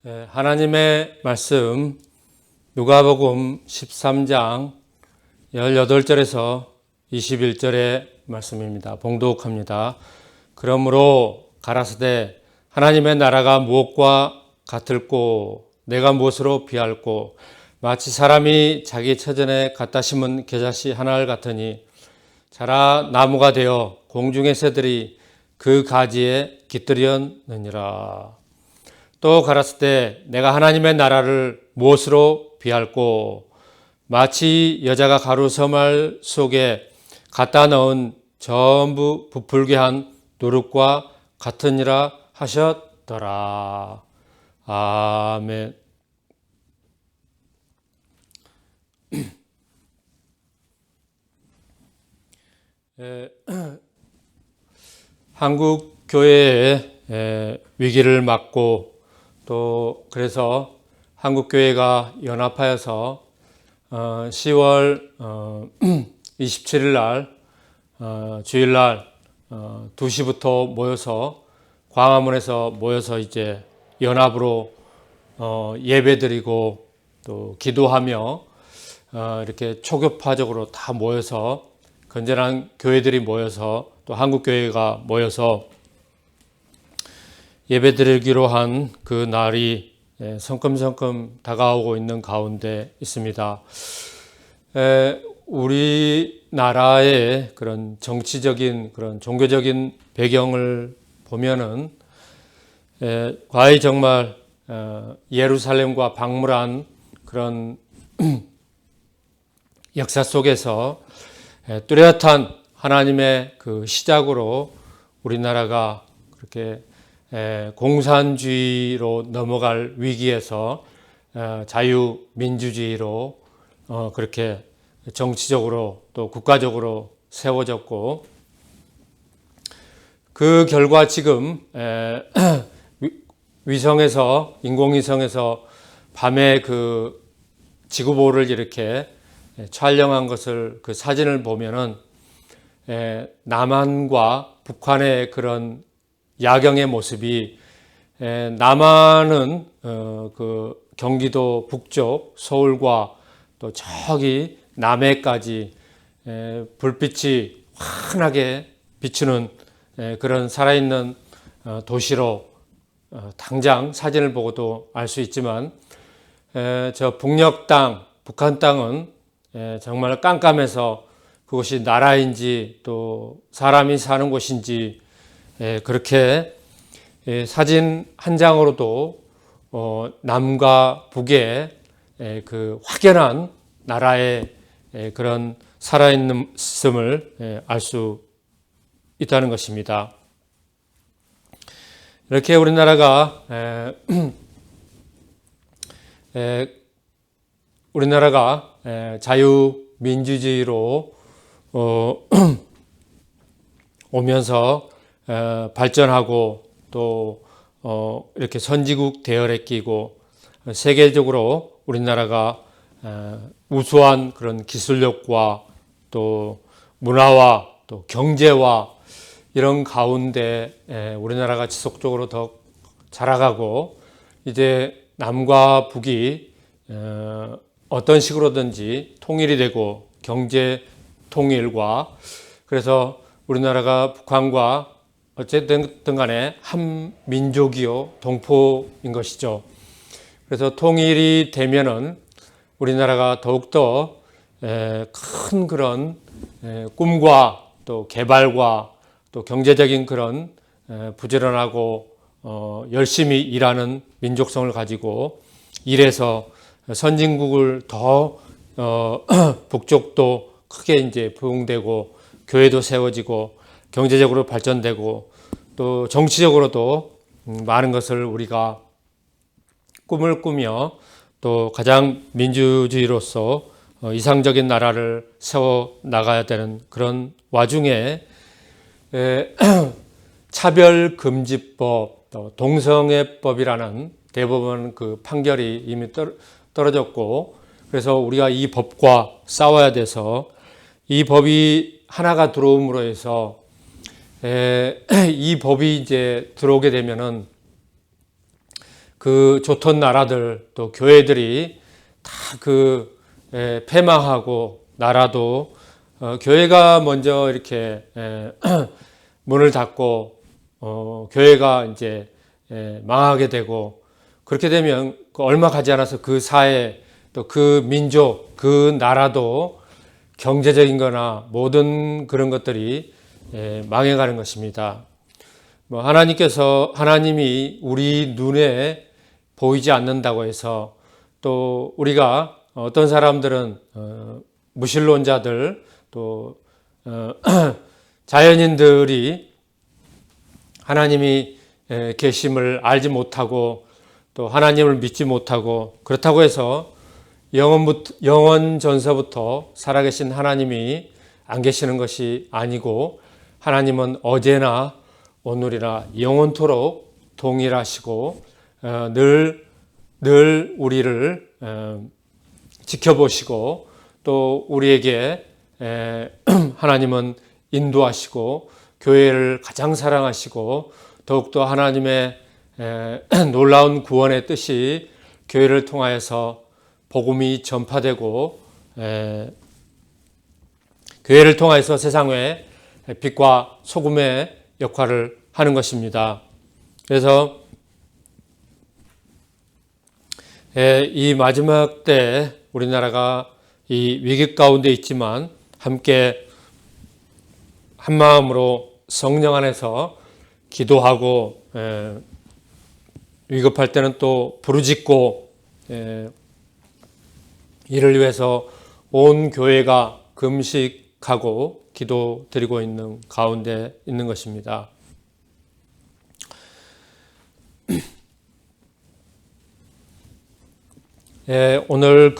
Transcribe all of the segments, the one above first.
하나님의 말씀 누가복음 13장 18절에서 21절의 말씀입니다. 봉독합니다. 그러므로 가라사대 하나님의 나라가 무엇과 같을꼬 내가 무엇으로 비할꼬 마치 사람이 자기 처전에 갖다 심은 겨자씨 하나를 같으니 자라 나무가 되어 공중의 새들이 그 가지에 깃들였느니라. 또 가라사 때 내가 하나님의 나라를 무엇으로 비할꼬 마치 여자가 가루 서말 속에 갖다 넣은 전부 부풀게 한 누룩과 같으니라 하셨더라. 아멘. 한국 교회의 위기를 맞고 또 그래서 한국교회가 연합하여서 10월 27일 날 주일날 2시부터 모여서 광화문에서 모여서 이제 연합으로 예배드리고 또 기도하며 이렇게 초교파적으로 다 모여서 건전한 교회들이 모여서 또 한국교회가 모여서 예배드리기로 한 그 날이 성큼성큼 다가오고 있는 가운데 있습니다. 우리나라의 그런 정치적인 그런 종교적인 배경을 보면은 과히 정말 예루살렘과 박물한 그런 역사 속에서 뚜렷한 하나님의 그 시작으로 우리나라가 그렇게 공산주의로 넘어갈 위기에서 자유민주주의로 그렇게 정치적으로 또 국가적으로 세워졌고 그 결과 지금 위성에서 인공위성에서 밤에 그 지구보를 이렇게 촬영한 것을 그 사진을 보면은 남한과 북한의 그런 야경의 모습이 남한은 그 경기도 북쪽 서울과 또 저기 남해까지 불빛이 환하게 비추는 그런 살아있는 도시로 당장 사진을 보고도 알 수 있지만 저 북녘 땅, 북한 땅은 정말 깜깜해서 그것이 나라인지 또 사람이 사는 곳인지 그렇게 사진 한 장으로도 남과 북의 그 확연한 나라의 그런 살아있음을 알 수 있다는 것입니다. 이렇게 우리나라가 자유민주주의로 오면서 발전하고 또 이렇게 선진국 대열에 끼고 세계적으로 우리나라가 우수한 그런 기술력과 또 문화와 또 경제와 이런 가운데 우리나라가 지속적으로 더 자라가고 이제 남과 북이 어떤 식으로든지 통일이 되고 경제 통일과 그래서 우리나라가 북한과 어쨌든 간에 한 민족이요 동포인 것이죠. 그래서 통일이 되면은 우리나라가 더욱더 큰 그런 꿈과 또 개발과 또 경제적인 그런 부지런하고 열심히 일하는 민족성을 가지고 일해서 선진국을 더 북쪽도 크게 이제 부흥되고 교회도 세워지고 경제적으로 발전되고 또 정치적으로도 많은 것을 우리가 꿈을 꾸며 또 가장 민주주의로서 이상적인 나라를 세워 나가야 되는 그런 와중에 차별금지법, 또 동성애법이라는 대법원 그 판결이 이미 떨어졌고 그래서 우리가 이 법과 싸워야 돼서 이 법이 하나가 들어옴으로 해서 이 법이 이제 들어오게 되면은 그 좋던 나라들 또 교회들이 다 그 패망하고 나라도 교회가 먼저 이렇게 문을 닫고 교회가 이제 망하게 되고 그렇게 되면 얼마 가지 않아서 그 사회 또 그 민족 그 나라도 경제적인 거나 모든 그런 것들이 망해가는 것입니다. 하나님이 우리 눈에 보이지 않는다고 해서 또 우리가 어떤 사람들은 무신론자들 또 자연인들이 하나님이 계심을 알지 못하고 또 하나님을 믿지 못하고 그렇다고 해서 영원 전서부터 살아계신 하나님이 안 계시는 것이 아니고 하나님은 어제나 오늘이나 영원토록 동일하시고 늘 우리를 지켜보시고 또 우리에게 하나님은 인도하시고 교회를 가장 사랑하시고 더욱더 하나님의 놀라운 구원의 뜻이 교회를 통하여서 복음이 전파되고 교회를 통하여서 세상에 빛과 소금의 역할을 하는 것입니다. 그래서 이 마지막 때 우리나라가 이 위기 가운데 있지만 함께 한 마음으로 성령 안에서 기도하고 위급할 때는 또 부르짖고 이를 위해서 온 교회가 금식하고 기도드리고 있는 가운데 있는 것입니다. 오늘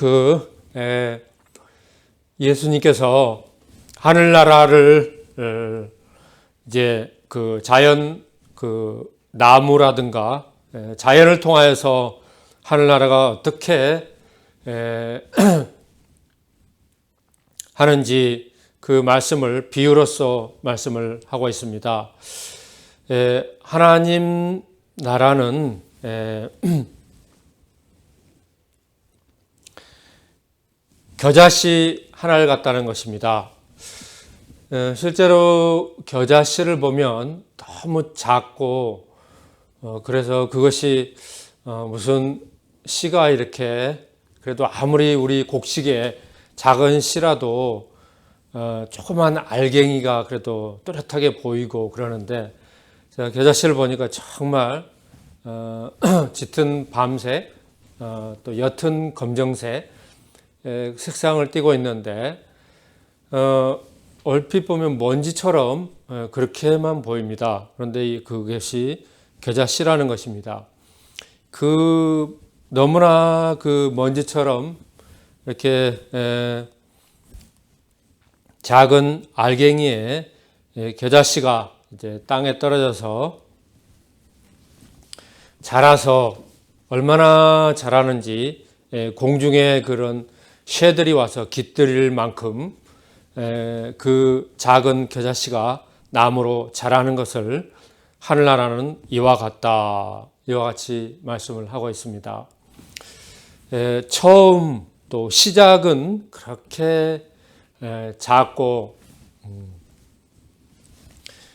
예수님께서 하늘나라를 이제 그 자연 나무라든가 자연을 통하여서 하늘나라가 어떻게 하는지 그 말씀을 비유로서 말씀을 하고 있습니다. 하나님 나라는 겨자씨 하나를 같다는 것입니다. 실제로 겨자씨를 보면 너무 작고 그래서 그것이 무슨 씨가 이렇게 그래도 아무리 우리 곡식에 작은 씨라도 조그만 알갱이가 그래도 또렷하게 보이고 그러는데 제가 겨자씨를 보니까 정말 짙은 밤색 또 옅은 검정색 색상을 띠고 있는데 얼핏 보면 먼지처럼 그렇게만 보입니다. 그런데 그것이 겨자씨라는 것입니다. 너무나 그 먼지처럼 이렇게 작은 알갱이에 겨자씨가 이제 땅에 떨어져서 자라서 얼마나 자라는지 공중에 그런 새들이 와서 깃들일 만큼 그 작은 겨자씨가 나무로 자라는 것을 하늘나라는 이와 같다. 이와 같이 말씀을 하고 있습니다. 처음 또 시작은 그렇게 작고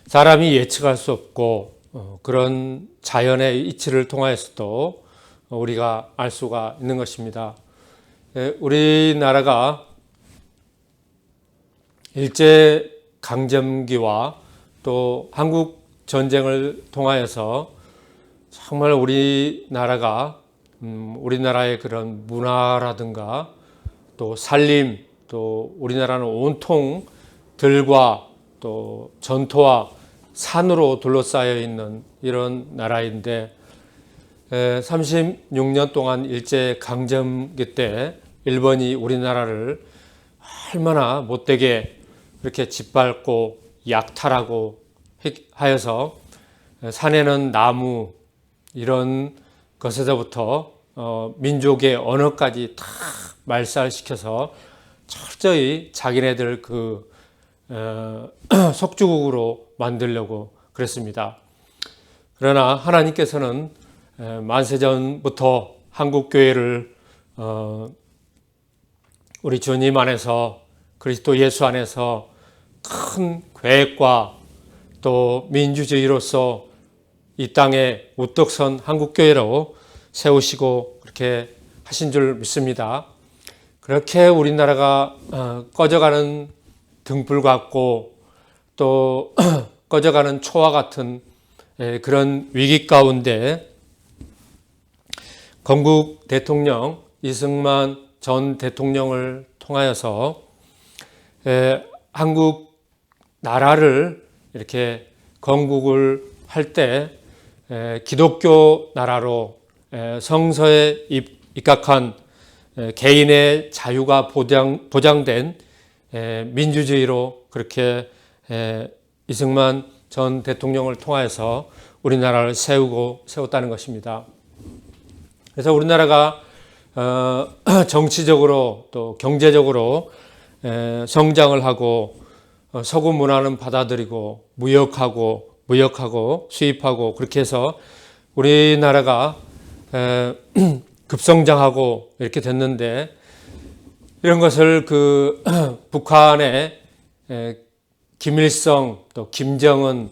사람이 예측할 수 없고 그런 자연의 이치를 통하여서도 우리가 알 수가 있는 것입니다. 우리나라가 일제 강점기와 또 한국 전쟁을 통하여서 정말 우리나라가 우리나라의 그런 문화라든가 또 살림 또 우리나라는 온통 들과 또 전토와 산으로 둘러싸여 있는 이런 나라인데 36년 동안 일제 강점기 때 일본이 우리나라를 얼마나 못되게 그렇게 짓밟고 약탈하고 하여서 산에는 나무 이런 것에서부터 민족의 언어까지 다 말살시켜서 철저히 자기네들 속주국으로 만들려고 그랬습니다. 그러나 하나님께서는 만세전부터 한국 교회를 우리 주님 안에서 그리스도 예수 안에서 큰 계획과 또 민주주의로서 이 땅에 우뚝 선 한국교회로 세우시고 그렇게 하신 줄 믿습니다. 그렇게 우리나라가 꺼져가는 등불 같고 또 꺼져가는 초와 같은 그런 위기 가운데 건국 대통령 이승만 전 대통령을 통하여서 한국 나라를 이렇게 건국을 할 때 기독교 나라로 성서에 입각한 개인의 자유가 보장된 민주주의로 그렇게 이승만 전 대통령을 통하여서 우리나라를 세웠다는 것입니다. 그래서 우리나라가 정치적으로 또 경제적으로 성장을 하고 서구 문화는 받아들이고 무역하고 수입하고 그렇게 해서 우리나라가 급성장하고 이렇게 됐는데 이런 것을 그 북한의 김일성 또 김정은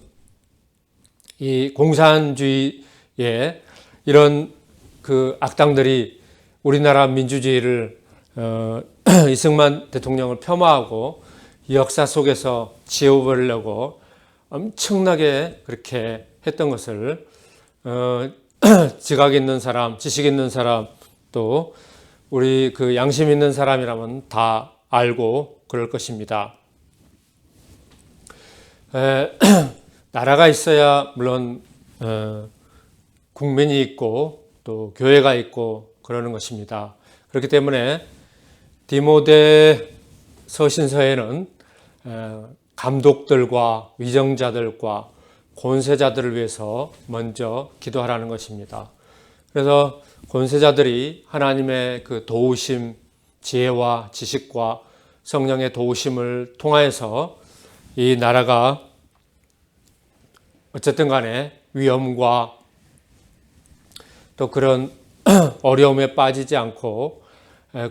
이 공산주의의 이런 그 악당들이 우리나라 민주주의를 이승만 대통령을 염하고 역사 속에서 지워버리려고 엄청나게 그렇게 했던 것을 지각 있는 사람, 지식 있는 사람 또 우리 그 양심 있는 사람이라면 다 알고 그럴 것입니다. 나라가 있어야 물론 국민이 있고 또 교회가 있고 그러는 것입니다. 그렇기 때문에 디모데 서신서에는 감독들과 위정자들과 권세자들을 위해서 먼저 기도하라는 것입니다. 그래서 권세자들이 하나님의 그 도우심, 지혜와 지식과 성령의 도우심을 통하여서 이 나라가 어쨌든 간에 위험과 또 그런 어려움에 빠지지 않고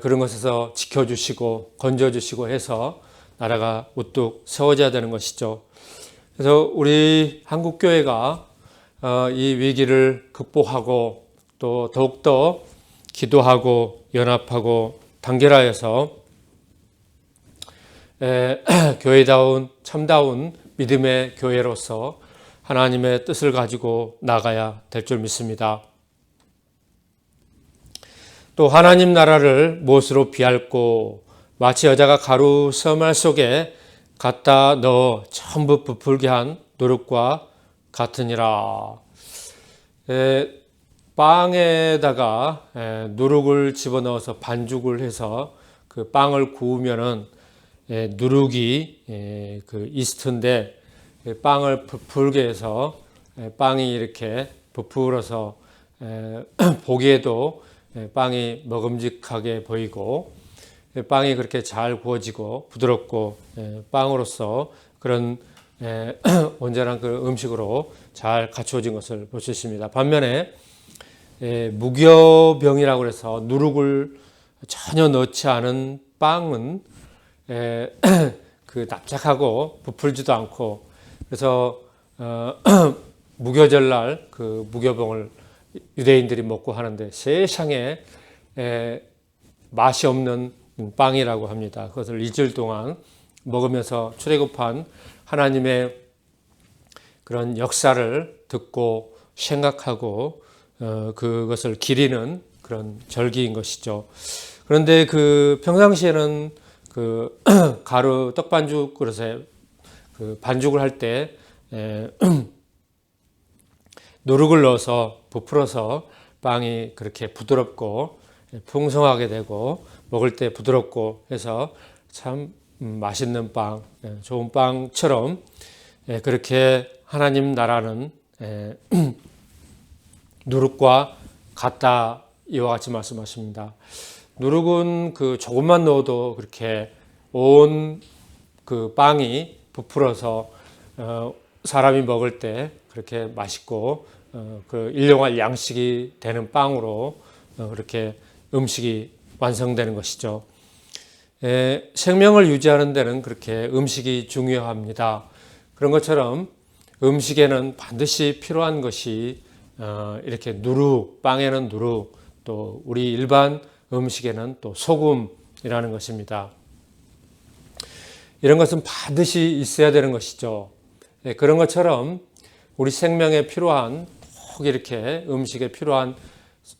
그런 것에서 지켜주시고 건져주시고 해서 나라가 우뚝 세워져야 되는 것이죠. 그래서 우리 한국교회가 이 위기를 극복하고 또 더욱더 기도하고 연합하고 단결하여서 교회다운 참다운 믿음의 교회로서 하나님의 뜻을 가지고 나가야 될 줄 믿습니다. 또 하나님 나라를 무엇으로 비할꼬 마치 여자가 가루 서말 속에 갖다 넣어 전부 부풀게 한 누룩과 같으니라. 빵에다가 누룩을 집어넣어서 반죽을 해서 그 빵을 구우면은 누룩이 그 이스트인데 빵을 부풀게 해서 빵이 이렇게 부풀어서 보기에도 빵이 먹음직하게 보이고 빵이 그렇게 잘 구워지고 부드럽고 빵으로서 그런 온전한 그 음식으로 잘 갖추어진 것을 볼 수 있습니다. 반면에 무교병이라고 해서 누룩을 전혀 넣지 않은 빵은 그 납작하고 부풀지도 않고 그래서 무교절날 그 무교병을 유대인들이 먹고 하는데 세상에 맛이 없는 빵이라고 합니다. 그것을 일주일 동안 먹으면서 출애굽한 하나님의 그런 역사를 듣고 생각하고 그것을 기리는 그런 절기인 것이죠. 그런데 그 평상시에는 그 가루 떡반죽 그릇에 그 반죽을 할 때 누룩을 넣어서 부풀어서 빵이 그렇게 부드럽고 풍성하게 되고 먹을 때 부드럽고 해서 참 맛있는 빵, 좋은 빵처럼 그렇게 하나님 나라는 누룩과 같다 이와 같이 말씀하십니다. 누룩은 그 조금만 넣어도 그렇게 온 그 빵이 부풀어서 사람이 먹을 때 그렇게 맛있고 그 일용할 양식이 되는 빵으로 그렇게 음식이 완성되는 것이죠. 생명을 유지하는 데는 그렇게 음식이 중요합니다. 그런 것처럼 음식에는 반드시 필요한 것이 이렇게 누룩, 빵에는 누룩, 또 우리 일반 음식에는 또 소금이라는 것입니다. 이런 것은 반드시 있어야 되는 것이죠. 그런 것처럼 우리 생명에 필요한, 꼭 이렇게 음식에 필요한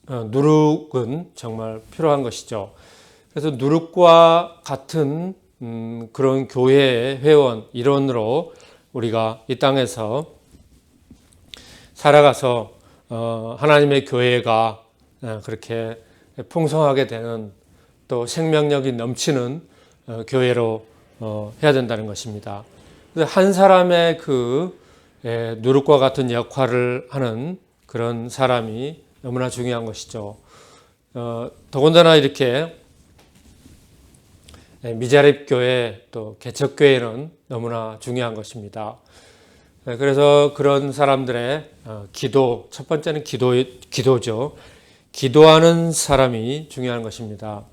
누룩은 정말 필요한 것이죠. 그래서 누룩과 같은 그런 교회의 회원, 일원으로 우리가 이 땅에서 살아가서 하나님의 교회가 그렇게 풍성하게 되는, 또 생명력이 넘치는 교회로 해야 된다는 것입니다. 한 사람의 그 누룩과 같은 역할을 하는 그런 사람이 너무나 중요한 것이죠. 더군다나 이렇게 미자립 교회, 또 개척 교회는 너무나 중요한 것입니다. 그래서 그런 사람들의 기도, 첫 번째는 기도죠. 기도하는 사람이 중요한 것입니다.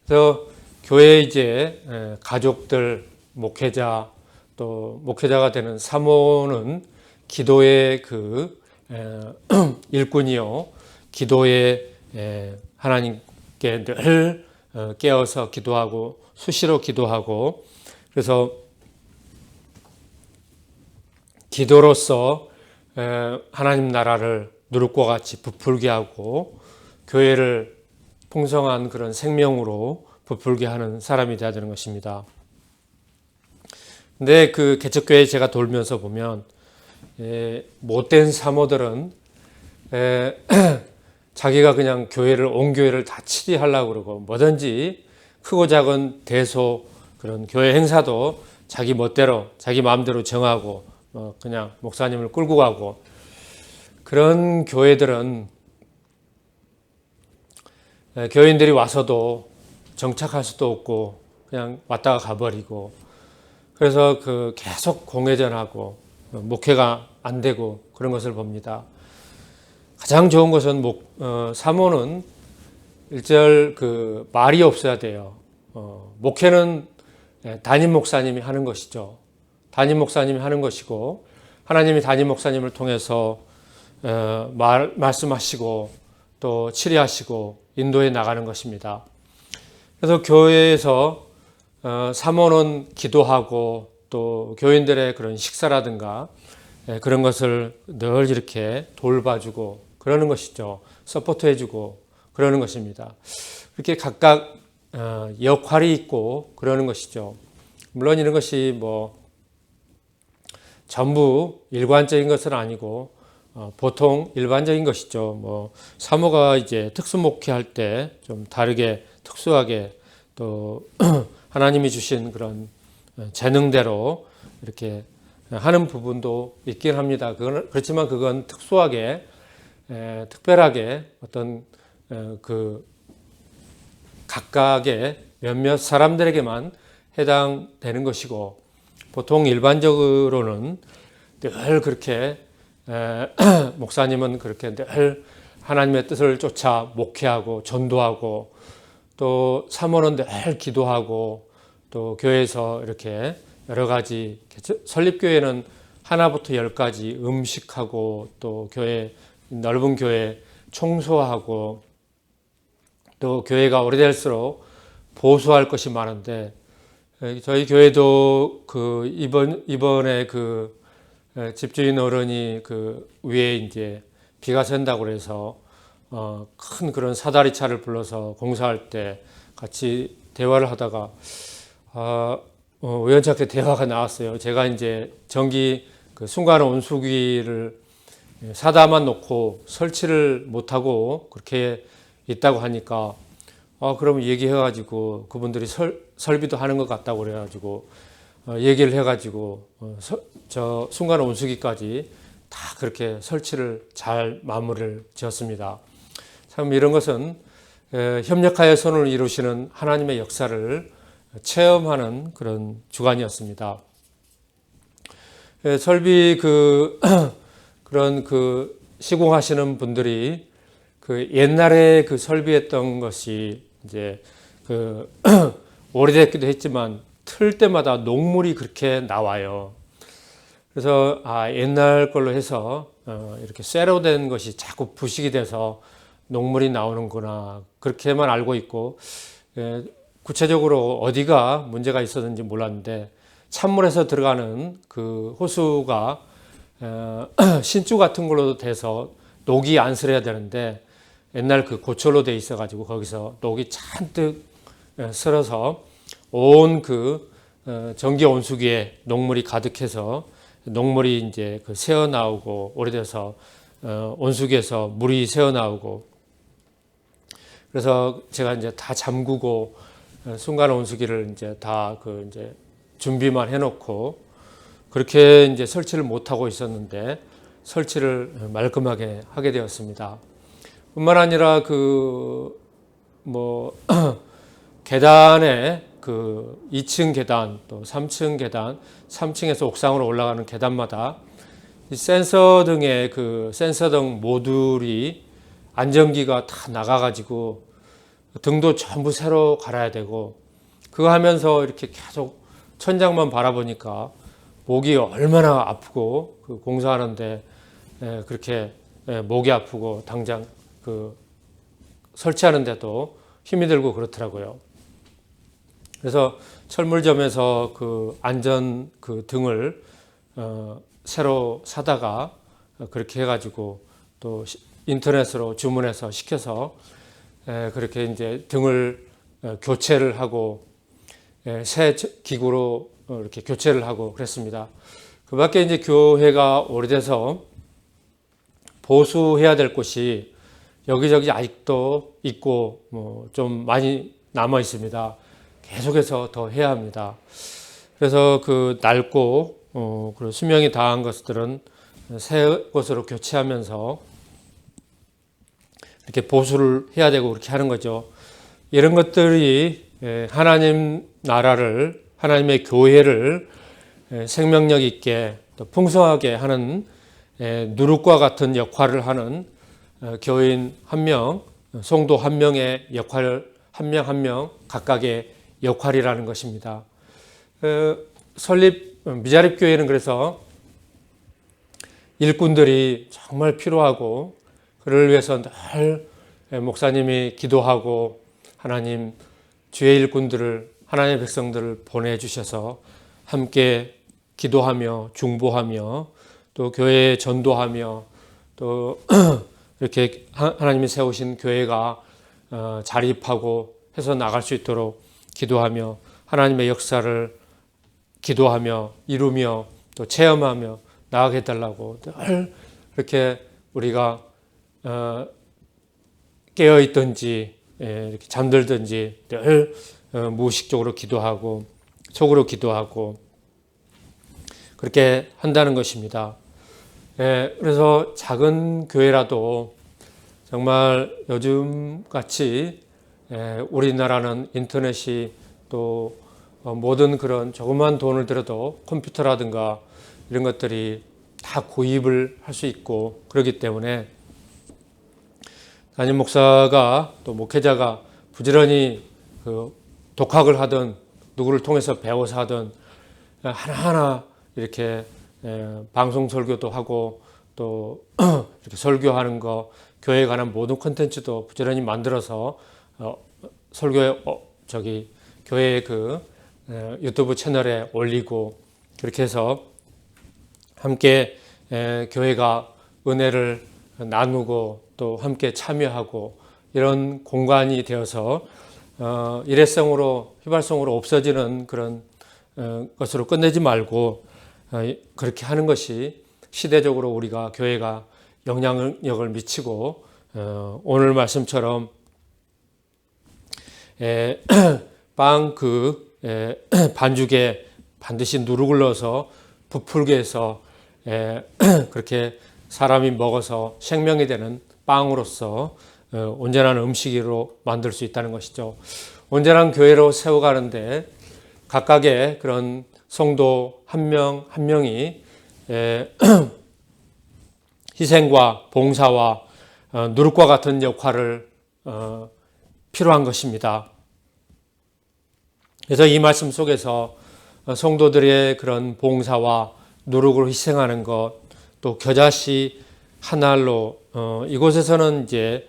그래서 교회 이제 가족들, 목회자, 또 목회자가 되는 사모는 기도의 그 일꾼이요, 기도에 하나님께 늘 깨어서 기도하고 수시로 기도하고, 그래서 기도로서 하나님 나라를 누룩과 같이 부풀게 하고 교회를 풍성한 그런 생명으로 부풀게 하는 사람이 되어야 되는 것입니다. 근데 그 개척교회 제가 돌면서 보면 못된 사모들은 자기가 그냥 온 교회를 다 치리하려고 그러고, 뭐든지 크고 작은 대소 그런 교회 행사도 자기 멋대로 자기 마음대로 정하고 그냥 목사님을 끌고 가고, 그런 교회들은 교인들이 와서도 정착할 수도 없고 그냥 왔다가 가버리고, 그래서 그 계속 공회전하고 목회가 안 되고 그런 것을 봅니다. 가장 좋은 것은 사모는 일절 그 말이 없어야 돼요. 목회는 담임 목사님이 하는 것이죠. 담임 목사님이 하는 것이고, 하나님이 담임 목사님을 통해서 말씀하시고 또 치리하시고 인도해 나가는 것입니다. 그래서 교회에서 사모는 기도하고 또 교인들의 그런 식사라든가 그런 것을 늘 이렇게 돌봐주고 그러는 것이죠. 서포트해주고 그러는 것입니다. 이렇게 각각 역할이 있고 그러는 것이죠. 물론 이런 것이 전부 일관적인 것은 아니고 보통 일반적인 것이죠. 사모가 이제 특수 목회할 때 좀 다르게 특수하게 또 하나님이 주신 그런 재능대로 이렇게 하는 부분도 있긴 합니다. 그렇지만 그건 특수하게 특별하게 어떤 그 각각의 몇몇 사람들에게만 해당되는 것이고, 보통 일반적으로는 늘 그렇게 목사님은 그렇게 늘 하나님의 뜻을 쫓아 목회하고 전도하고, 또 사모는 늘 기도하고, 또 교회에서 이렇게 여러 가지 설립교회는 하나부터 10까지 음식하고, 또 넓은 교회 청소하고, 또 교회가 오래될수록 보수할 것이 많은데, 저희 교회도 이번에 집주인 어른이 위에 이제 비가 샌다고 그래서 큰 그런 사다리 차를 불러서 공사할 때 같이 대화를 하다가 우연찮게 대화가 나왔어요. 제가 이제 전기 순간 온수기를 사다만 놓고 설치를 못하고 그렇게 있다고 하니까 그럼 얘기해가지고 그분들이 설비도 하는 것 같다고 그래가지고 얘기를 해가지고 저 순간 온수기까지 다 그렇게 설치를 잘 마무리를 지었습니다. 참 이런 것은 협력하여 손을 이루시는 하나님의 역사를 체험하는 그런 주간이었습니다. 설비 그런 시공하시는 분들이 그 옛날에 그 설비했던 것이 이제 그 오래됐기도 했지만 틀 때마다 녹물이 그렇게 나와요. 그래서 옛날 걸로 해서 이렇게 쇠로 된 것이 자꾸 부식이 돼서 녹물이 나오는구나 그렇게만 알고 있고, 구체적으로 어디가 문제가 있었는지 몰랐는데 찬물에서 들어가는 그 호수가 신주 같은 걸로 돼서 녹이 안 슬어야 되는데 옛날 그 고철로 돼 있어 가지고 거기서 녹이 잔뜩 슬어서 온 그 전기 온수기에 녹물이 가득해서 녹물이 이제 그 새어 나오고, 오래돼서 온수기에서 물이 새어 나오고, 그래서 제가 이제 다 잠그고 순간 온수기를 이제 다 그 이제 준비만 해놓고 그렇게 이제 설치를 못 하고 있었는데 설치를 말끔하게 하게 되었습니다. 뿐만 아니라 그 뭐 계단에 그 2층 계단 또 3층 계단, 3층에서 옥상으로 올라가는 계단마다 이 센서 등의 그 센서 등 모듈이 안전기가 다 나가가지고 등도 전부 새로 갈아야 되고, 그거 하면서 이렇게 계속 천장만 바라보니까 목이 얼마나 아프고, 그 공사하는데 그렇게 목이 아프고 당장 그 설치하는데도 힘이 들고 그렇더라고요. 그래서 철물점에서 그 안전 그 등을 새로 사다가 그렇게 해가지고 또 인터넷으로 주문해서 시켜서 그렇게 이제 등을 교체를 하고 새 기구로 이렇게 교체를 하고 그랬습니다. 그 밖에 이제 교회가 오래돼서 보수해야 될 곳이 여기저기 아직도 있고 뭐 좀 많이 남아 있습니다. 계속해서 더 해야 합니다. 그래서 그 낡고 그리고 수명이 다한 것들은 새 것으로 교체하면서 이렇게 보수를 해야 되고 그렇게 하는 거죠. 이런 것들이 하나님 나라를, 하나님의 교회를 생명력 있게 또 풍성하게 하는 누룩과 같은 역할을 하는 교인 한 명, 성도 한 명의 역할, 한 명 한 명 각각의 역할이라는 것입니다. 설립 미자립 교회는 그래서 일꾼들이 정말 필요하고, 그를 위해서 늘 목사님이 기도하고 하나님 주의 일꾼들을, 하나님의 백성들을 보내주셔서 함께 기도하며 중보하며 또 교회에 전도하며 또 이렇게 하나님이 세우신 교회가 자립하고 해서 나갈 수 있도록 기도하며 하나님의 역사를 기도하며 이루며 또 체험하며 나가게 해달라고 늘 이렇게 우리가 깨어있든지 이렇게 잠들든지 늘 무의식적으로 기도하고 속으로 기도하고 그렇게 한다는 것입니다. 그래서 작은 교회라도 정말 요즘 같이 우리나라는 인터넷이 또 모든 그런 조그만 돈을 들여도 컴퓨터라든가 이런 것들이 다 구입을 할 수 있고 그렇기 때문에 담임 목사가 또 목회자가 부지런히 그 독학을 하든 누구를 통해서 배워서 하든 하나하나 이렇게 방송 설교도 하고 또 이렇게 설교하는 거, 교회에 관한 모든 콘텐츠도 부지런히 만들어서 설교에 교회의 그 유튜브 채널에 올리고 그렇게 해서 함께 교회가 은혜를 나누고 또 함께 참여하고 이런 공간이 되어서 일회성으로 휘발성으로 없어지는 그런 것으로 끝내지 말고 그렇게 하는 것이 시대적으로 우리가 교회가 영향력을 미치고 오늘 말씀처럼 빵 반죽에 반드시 누룩을 넣어서 부풀게 해서 그렇게 사람이 먹어서 생명이 되는 빵으로서 온전한 음식으로 만들 수 있다는 것이죠. 온전한 교회로 세워가는데 각각의 그런 성도 한 명 한 명이 희생과 봉사와 누룩과 같은 역할을 필요한 것입니다. 그래서 이 말씀 속에서 성도들의 그런 봉사와 누룩을 희생하는 것, 또 겨자씨 한 알로 이곳에서는 이제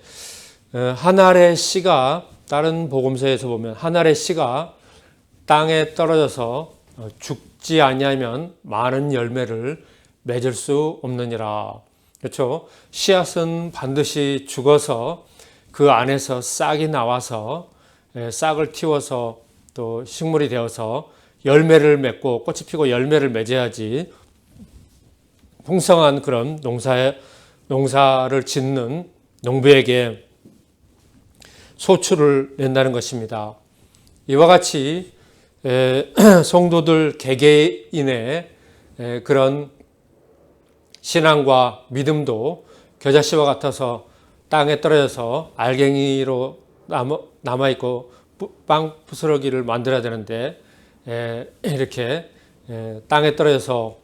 한 알의 씨가 다른 복음서에서 보면 한 알의 씨가 땅에 떨어져서 죽지 아니하면 많은 열매를 맺을 수 없느니라. 그렇죠? 씨앗은 반드시 죽어서 그 안에서 싹이 나와서 싹을 틔워서 또 식물이 되어서 열매를 맺고 꽃이 피고 열매를 맺어야지 풍성한 그런 농사를 짓는 농부에게 소출을 낸다는 것입니다. 이와 같이 성도들 개개인의 그런 신앙과 믿음도 겨자씨와 같아서 땅에 떨어져서 알갱이로 남아있고 빵 부스러기를 만들어야 되는데 이렇게 땅에 떨어져서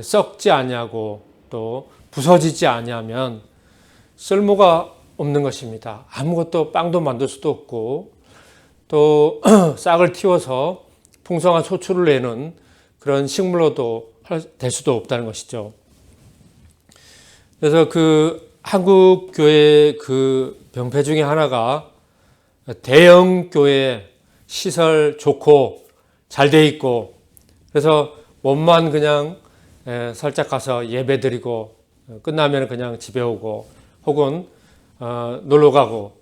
썩지 아니하고 또 부서지지 아니하면 쓸모가 없는 것입니다. 아무것도 빵도 만들 수도 없고 또 싹을 틔워서 풍성한 소출을 내는 그런 식물로도 될 수도 없다는 것이죠. 그래서 그 한국 교회의 그 병폐 중에 하나가 대형 교회 시설 좋고 잘 돼 있고 그래서 몸만 그냥 살짝 가서 예배 드리고 끝나면 그냥 집에 오고 혹은 놀러 가고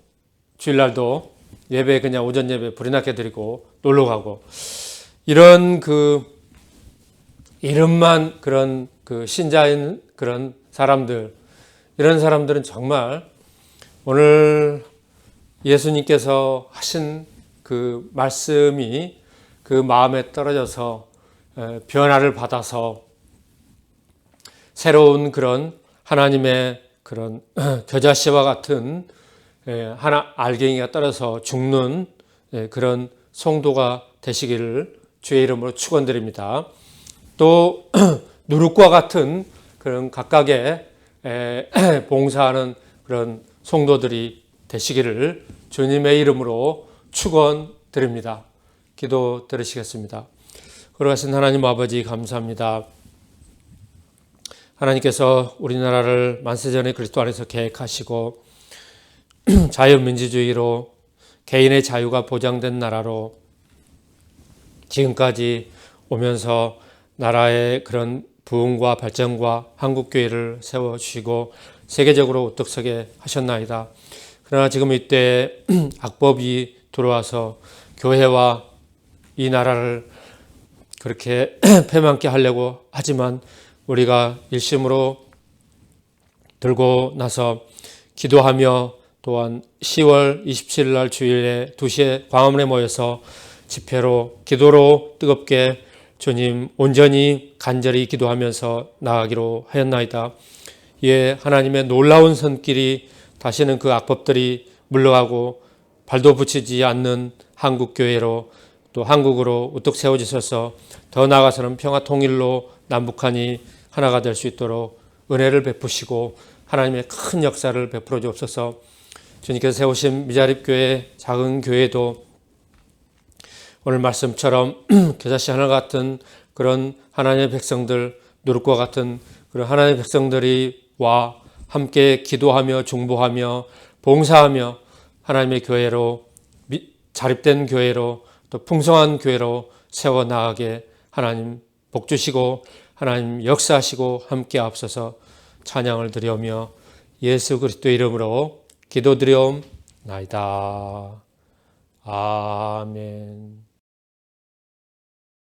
주일날도 예배 그냥 오전 예배 불이 나게 드리고 놀러 가고 이런 그 이름만 그런 그 신자인 그런 사람들 이런 사람들은 정말 오늘 예수님께서 하신 그 말씀이 그 마음에 떨어져서 변화를 받아서 새로운 그런 하나님의 그런 겨자씨와 같은 하나 알갱이가 떨어져 죽는 그런 성도가 되시기를 주의 이름으로 축원드립니다. 또 누룩과 같은 그런 각각의 봉사하는 그런 성도들이 되시기를 주님의 이름으로 축원드립니다. 기도 드리시겠습니다. 거룩하신 하나님 아버지 감사합니다. 하나님께서 우리나라를 만세전에 그리스도 안에서 계획하시고 자유민주주의로 개인의 자유가 보장된 나라로 지금까지 오면서 나라의 그런 부흥과 발전과 한국교회를 세워주시고 세계적으로 우뚝 서게 하셨나이다. 그러나 지금 이때 악법이 들어와서 교회와 이 나라를 그렇게 패망케 하려고 하지만 우리가 일심으로 들고 나서 기도하며 또한 10월 27일 날 주일에 2시에 광화문에 모여서 집회로 기도로 뜨겁게 주님 온전히 간절히 기도하면서 나아가기로 하였나이다. 이에 하나님의 놀라운 손길이 다시는 그 악법들이 물러가고 발도 붙이지 않는 한국교회로 또 한국으로 우뚝 세워지셔서 더 나아가서는 평화 통일로 남북한이 하나가 될 수 있도록 은혜를 베푸시고 하나님의 큰 역사를 베풀어 주옵소서. 주님께서 세우신 미자립교회 작은 교회도 오늘 말씀처럼 겨자씨 하나 같은 그런 하나님의 백성들 누룩과 같은 그런 하나님의 백성들이 와 함께 기도하며 중보하며 봉사하며 하나님의 교회로 자립된 교회로 또 풍성한 교회로 세워나가게 하나님 복주시고 하나님 역사하시고 함께 앞서서 찬양을 드리며 예수 그리스도의 이름으로 기도드리옵나이다. 아멘.